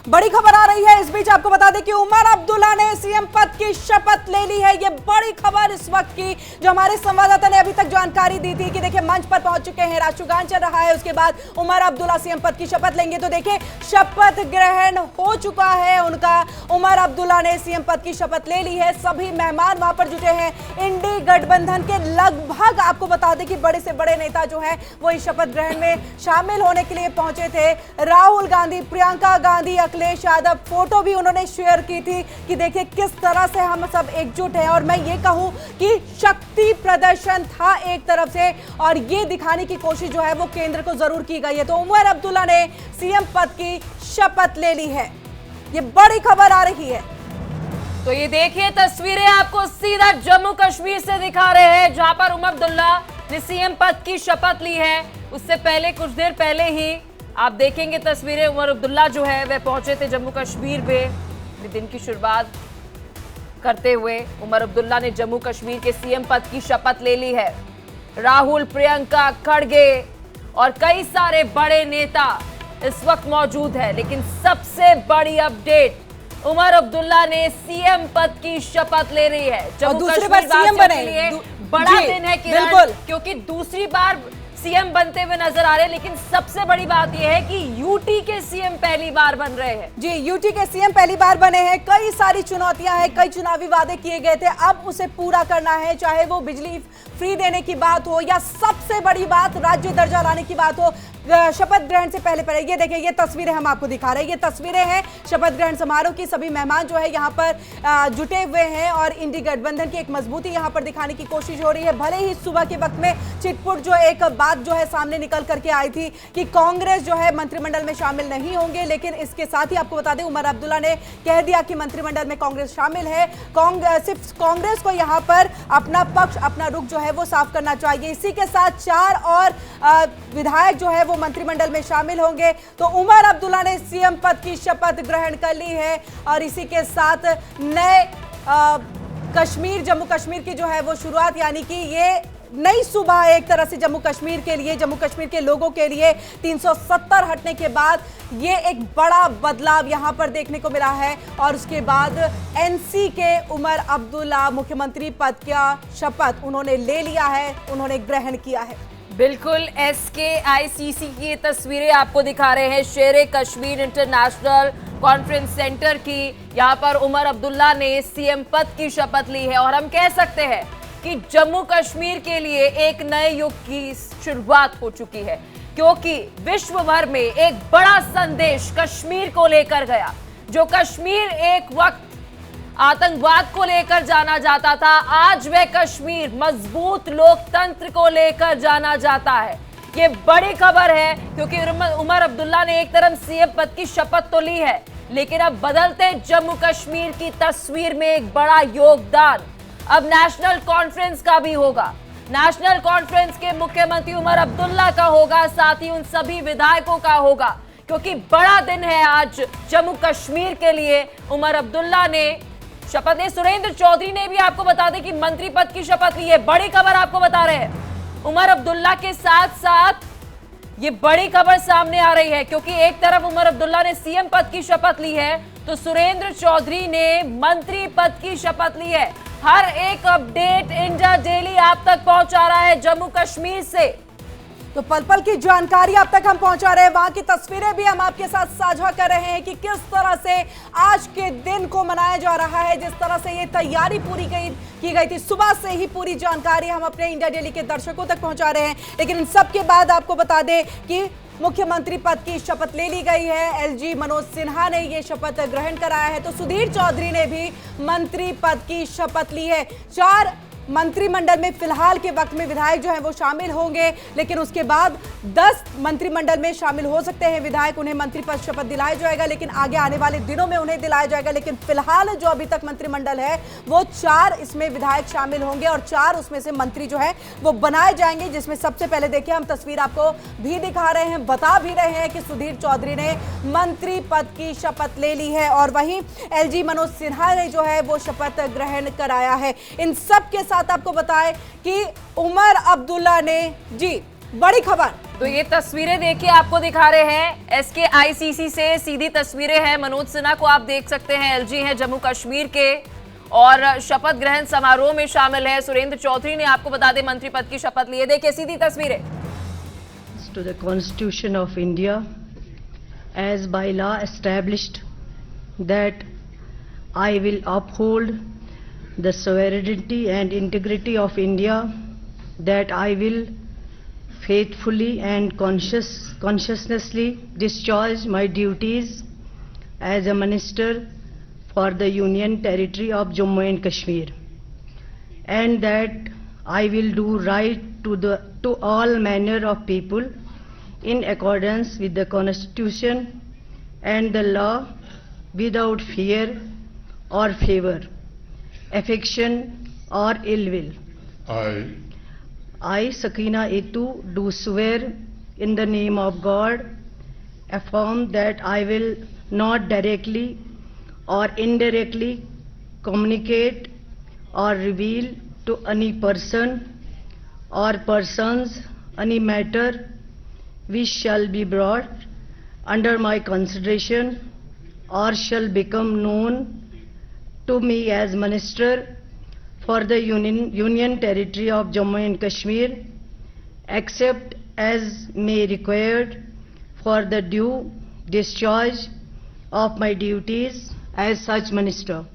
बड़ी खबर आ रही है। इस बीच आपको बता दें कि उमर अब्दुल्ला ने सीएम पद की शपथ ले ली है। ये बड़ी खबर इस वक्त की, जो हमारे संवाददाता ने अभी तक जानकारी दी थी कि देखिए मंच पर पहुंच चुके हैं, राष्ट्रगान चल रहा है, उसके बाद उमर अब्दुल्ला सीएम पद की शपथ लेंगे। तो देखिए शपथ ग्रहण हो चुका है उनका। उमर अब्दुल्ला ने सीएम पद की शपथ ले ली है। सभी मेहमान वहां पर जुटे हैं। इंडी गठबंधन के लगभग आपको बता दें कि बड़े से बड़े नेता जो है वो इस शपथ ग्रहण में शामिल होने के लिए पहुंचे थे। राहुल गांधी, प्रियंका गांधी, अखिलेश यादव, फोटो भी उन्होंने शेयर की थी कि देखिए किस तरह से हम सब एकजुट हैं। और मैं ये कहूं कि शक्ति प्रदर्शन था एक तरफ से, और ये दिखाने की कोशिश जो है वो केंद्र को जरूर की गई है। तो उमर अब्दुल्ला ने सीएम पद की शपथ ले ली है। ये बड़ी खबर आ रही है। तो ये देखिए तस्वीरें आपको सीधा जम्मू कश्मीर से दिखा रहे हैं, जहां पर उमर अब्दुल्ला ने सीएम पद की शपथ ली है। उससे पहले कुछ देर पहले ही आप देखेंगे तस्वीरें, उमर अब्दुल्ला जो है वह पहुंचे थे जम्मू कश्मीर में। दिन की शुरुआत करते हुए उमर अब्दुल्ला ने जम्मू कश्मीर के सीएम पद की शपथ ले ली है। राहुल, प्रियंका, खड़गे और कई सारे बड़े नेता इस वक्त मौजूद है। लेकिन सबसे बड़ी अपडेट, उमर अब्दुल्ला ने सीएम पद की शपथ ले रही है। जम्मू दूसरी बार सीएम बने, बड़ा दिन है किरण, क्योंकि दूसरी बार सीएम बनते हुए नजर आ रहे हैं। लेकिन सबसे बड़ी बात यह है कि यूटी के सीएम पहली बार बन रहे हैं। जी, यूटी के सीएम पहली बार बने हैं। कई सारी चुनौतियां हैं, कई चुनावी वादे किए गए थे, अब उसे पूरा करना है। चाहे वो बिजली फ्री देने की बात हो या सबसे बड़ी बात राज्य दर्जा लाने की बात हो। शपथ ग्रहण से पहले ये देखिए, ये तस्वीरें हम आपको दिखा रहे हैं। ये तस्वीरें हैं शपथ ग्रहण समारोह की। सभी मेहमान जो है यहाँ पर जुटे हुए हैं और इंडी गठबंधन की एक मजबूती यहाँ पर दिखाने की कोशिश हो रही है। भले ही सुबह के वक्त में चिटपुट जो एक बात जो है सामने निकल करके आई थी कि कांग्रेस जो है मंत्रिमंडल में शामिल नहीं होंगे, लेकिन इसके साथ ही आपको बता दें उमर अब्दुल्ला ने कह दिया कि मंत्रिमंडल में कांग्रेस शामिल है। सिर्फ कांग्रेस को यहाँ पर अपना पक्ष, अपना रुख जो है वो साफ करना चाहिए। इसी के साथ 4 और विधायक जो है वो मंत्रिमंडल में शामिल होंगे। तो उमर अब्दुल्ला ने सीएम पद की शपथ ग्रहण कर ली है। और इसी के साथ नए कश्मीर, जम्मू कश्मीर की जो है वो शुरुआत, यानी कि ये नई सुबह एक तरह से जम्मू कश्मीर के लिए, जम्मू कश्मीर के लोगों के लिए। 370 हटने के बाद ये एक बड़ा बदलाव यहां पर देखने को मिला है। और उसके बाद एनसी के उमर अब्दुल्ला मुख्यमंत्री पद का शपथ उन्होंने ले लिया है, उन्होंने ग्रहण किया है। बिल्कुल, SKICC की ये तस्वीरें आपको दिखा रहे हैं, शेरे कश्मीर इंटरनेशनल कॉन्फ्रेंस सेंटर की। यहाँ पर उमर अब्दुल्ला ने सीएम पद की शपथ ली है। और हम कह सकते हैं कि जम्मू कश्मीर के लिए एक नए युग की शुरुआत हो चुकी है, क्योंकि विश्व भर में एक बड़ा संदेश कश्मीर को लेकर गया। जो कश्मीर एक वक्त आतंकवाद को लेकर जाना जाता था, आज वह कश्मीर मजबूत लोकतंत्र को लेकर जाना जाता है। ये बड़ी खबर है, क्योंकि उमर अब्दुल्ला ने एक तरफ सीएम पद की शपथ तो ली है, लेकिन अब बदलते जम्मू कश्मीर की तस्वीर में एक बड़ा योगदान अब नेशनल कॉन्फ्रेंस का भी होगा। नेशनल कॉन्फ्रेंस के मुख्यमंत्री उमर अब्दुल्ला का होगा, साथ ही उन सभी विधायकों का होगा, क्योंकि बड़ा दिन है आज जम्मू कश्मीर के लिए। उमर अब्दुल्ला ने शपथ ली। सुरेंद्र चौधरी ने भी आपको बता दें कि मंत्री पद की शपथ ली है। बड़ी खबर आपको बता रहे हैं। उमर अब्दुल्ला के साथ साथ ये बड़ी खबर सामने आ रही है, क्योंकि एक तरफ उमर अब्दुल्ला ने सीएम पद की शपथ ली है, तो सुरेंद्र चौधरी ने मंत्री पद की शपथ ली है। हर एक अपडेट इंडिया डेली आप तक पहुंचा रहा है जम्मू कश्मीर से। तो पल पल की जानकारी आप तक हम पहुंचा रहे हैं, वहां की तस्वीरें भी हम आपके साथ साझा कर रहे हैं कि किस तरह से आज के दिन को मनाया जा रहा है, जिस तरह से ये तैयारी पूरी की गई थी। सुबह से ही पूरी जानकारी हम अपने इंडिया डेली के दर्शकों तक पहुंचा रहे हैं। लेकिन इन सब के बाद आपको बता दें कि मुख्यमंत्री पद की शपथ ले ली गई है। LG मनोज सिन्हा ने ये शपथ ग्रहण कराया है, तो सुधीर चौधरी ने भी मंत्री पद की शपथ ली है। 4 मंत्रिमंडल में फिलहाल के वक्त में विधायक जो हैं वो शामिल होंगे, लेकिन उसके बाद 10 मंत्रिमंडल में शामिल हो सकते हैं विधायक। उन्हें मंत्री पद शपथ दिलाया जाएगा, लेकिन आगे आने वाले दिनों में उन्हें दिलाया जाएगा। लेकिन फिलहाल जो अभी तक मंत्रिमंडल है वो 4 इसमें विधायक शामिल होंगे और 4 उसमें से मंत्री जो है वो बनाए जाएंगे। जिसमें सबसे पहले देखिए, हम तस्वीर आपको भी दिखा रहे हैं, बता भी रहे हैं कि सुधीर चौधरी ने मंत्री पद की शपथ ले ली है, और वहीं LG मनोज सिन्हा ने जो है वो शपथ ग्रहण कराया है। इन सब के साथ आपको बताएं कि उमर अब्दुल्ला ने, जी बड़ी खबर, तो ये तस्वीरें देखिए आपको दिखा रहे हैं SKICC से सीधी तस्वीरें हैं। मनोज सिन्हा को आप देख सकते हैं, LG हैं जम्मू कश्मीर के, और शपथ ग्रहण समारोह में शामिल है सुरेंद्र चौधरी ने, आपको बता दें मंत्री पद की शपथ ली है। देखिए सीधी तस्वीरें। To the Constitution of India, as by law established, that I will uphold the sovereignty and integrity of India, that I will faithfully and conscientiously discharge my duties as a minister for the Union Territory of Jammu and Kashmir, and that I will do right to all manner of people in accordance with the Constitution and the law, without fear or favor, affection or ill will. I, Sakina Itu, do swear in the name of God, affirm that I will not directly or indirectly communicate or reveal to any person or persons any matter which shall be brought under my consideration or shall become known to me as Minister for the Union Territory of Jammu and Kashmir, except as may required for the due discharge of my duties as such Minister.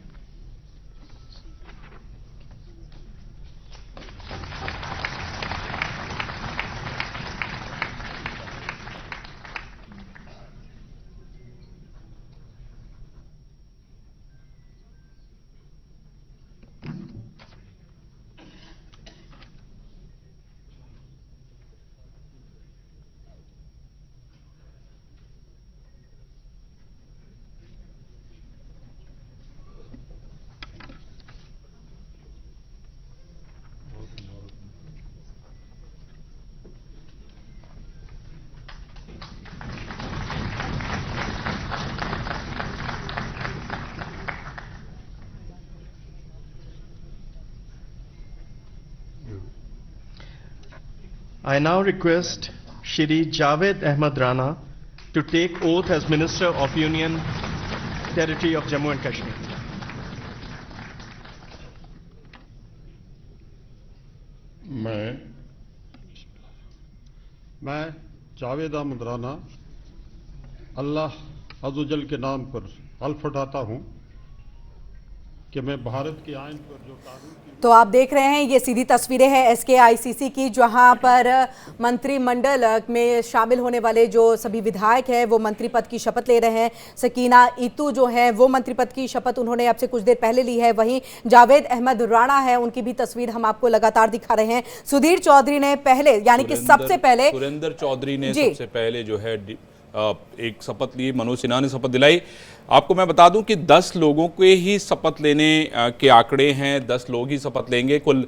I now request Shri Javed Ahmed Rana to take oath as Minister of Union Territory of Jammu and Kashmir. मैं जावेद अहमद राना अल्लाह अज़्ज़वजल के नाम पर हल्फ उठाता हूँ कि मैं भारत के आइन पर जो कानून की। तो आप देख रहे हैं ये सीधी तस्वीरें हैं SKICC की, जहां पर मंत्रिमंडल में शामिल होने वाले जो सभी विधायक हैं वो मंत्री पद की शपथ ले रहे हैं। सकीना इतू जो है वो मंत्री पद की शपथ उन्होंने अब से कुछ देर पहले ली है। वहीं जावेद अहमद राणा है, उनकी भी तस्वीर हम आपको लगातार दिखा रहे हैं। सुधीर चौधरी ने पहले, यानी कि सबसे पहले सुरेंद्र चौधरी ने सबसे पहले जो है एक शपथ ली, मनोज सिन्हा ने शपथ दिलाई। आपको मैं बता दूं कि 10 लोगों के ही शपथ लेने के आंकड़े हैं, 10 लोग ही शपथ लेंगे। कुल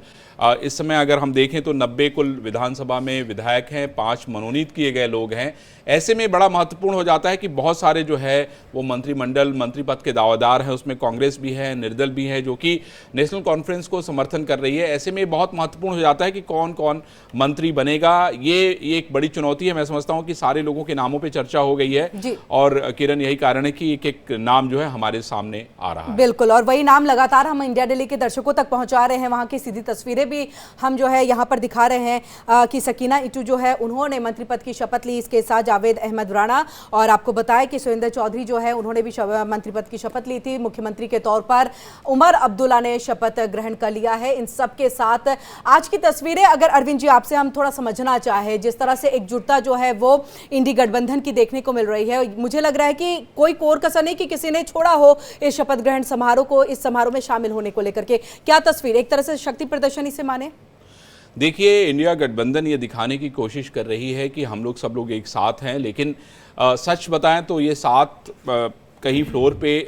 इस समय अगर हम देखें तो 90 कुल विधानसभा में विधायक हैं, 5 मनोनीत किए गए लोग हैं। ऐसे में बड़ा महत्वपूर्ण हो जाता है कि बहुत सारे जो है वो मंत्रिमंडल मंत्री पद के दावेदार हैं, उसमें कांग्रेस भी है, निर्दल भी है, जो कि नेशनल कॉन्फ्रेंस को समर्थन कर रही है। ऐसे में बहुत महत्वपूर्ण हो जाता है कि कौन कौन मंत्री बनेगा। ये एक बड़ी चुनौती है। मैं समझता हूँ कि सारे लोगों के नामों पर चर्चा हो गई है और किरण यही कारण है कि एक नाम जो है हमारे सामने आ रहा है। बिल्कुल, और वही नाम लगातार हम इंडिया डेली के दर्शकों तक पहुंचा रहे हैं। वहां की सीधी तस्वीरें भी हम जो है यहां पर दिखा रहे हैं कि सकीना इटू जो है उन्होंने मंत्री पद की शपथ ली, इसके साथ जावेद अहमद राणा, और आपको बताएं कि सुरेंद्र चौधरी जो है उन्होंने भी मंत्री पद की शपथ ली थी। मुख्यमंत्री के तौर पर उमर अब्दुल्ला ने शपथ ग्रहण कर लिया है। इन सब के साथ आज की तस्वीरें अगर अरविंद जी आपसे हम थोड़ा समझना चाहे, जिस तरह से एकजुटता जो है वो इंडी गठबंधन की देखने को मिल रही है, मुझे लग रहा है कि कोई कोर कसर नहीं कि किसी ने छोड़ा हो इस शपथ ग्रहण समारोह को, इस समारोह में शामिल होने को लेकर के। क्या तस्वीर, एक तरह से शक्ति प्रदर्शन इसे माने? देखिए, इंडिया गठबंधन ये दिखाने की कोशिश कर रही है कि हम लोग सब लोग एक साथ हैं, लेकिन सच बताएं तो ये साथ कहीं फ्लोर पे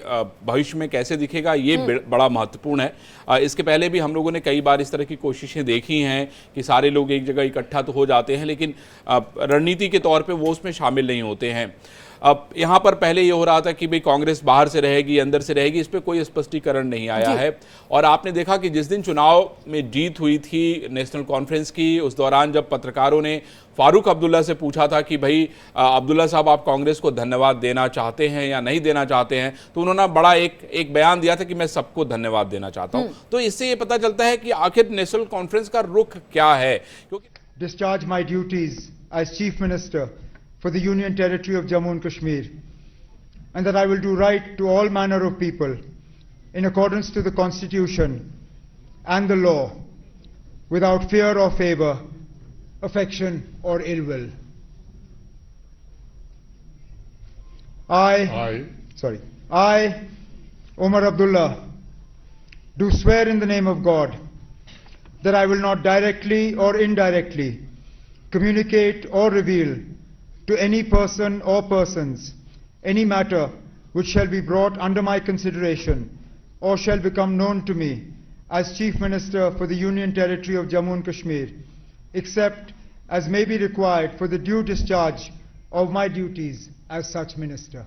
भविष्य में कैसे दिखेगा ये बड़ा महत्वपूर्ण है। इसके पहले भी हम लोगों ने कई बार इस तरह की कोशिशें देखी हैं कि सारे लोग एक जगह इकट्ठा तो हो जाते हैं, लेकिन रणनीति के तौर पे वो उसमें शामिल नहीं होते हैं। अब यहाँ पर पहले ये हो रहा था कि भाई कांग्रेस बाहर से रहेगी, अंदर से रहेगी, इस पर कोई स्पष्टीकरण नहीं आया है। और आपने देखा कि जिस दिन चुनाव में जीत हुई थी नेशनल कॉन्फ्रेंस की, उस दौरान जब पत्रकारों ने फारूक अब्दुल्ला से पूछा था कि भाई अब्दुल्ला साहब आप कांग्रेस को धन्यवाद देना चाहते हैं या नहीं देना चाहते हैं, तो उन्होंने बड़ा एक बयान दिया था कि मैं सबको धन्यवाद देना चाहता हूं। तो इससे ये पता चलता है कि आखिर नेशनल कॉन्फ्रेंस का रुख क्या है। क्योंकि discharge my duties as Chief Minister for the Union Territory of Jammu and Kashmir, and that I will do right to all manner of people in accordance to the Constitution and the law, without fear or favor, affection or ill will. I, Omar Abdullah, do swear in the name of God that I will not directly or indirectly communicate or reveal to any person or persons any matter which shall be brought under my consideration or shall become known to me as Chief Minister for the Union Territory of Jammu and Kashmir, except as may be required for the due discharge of my duties as such Minister.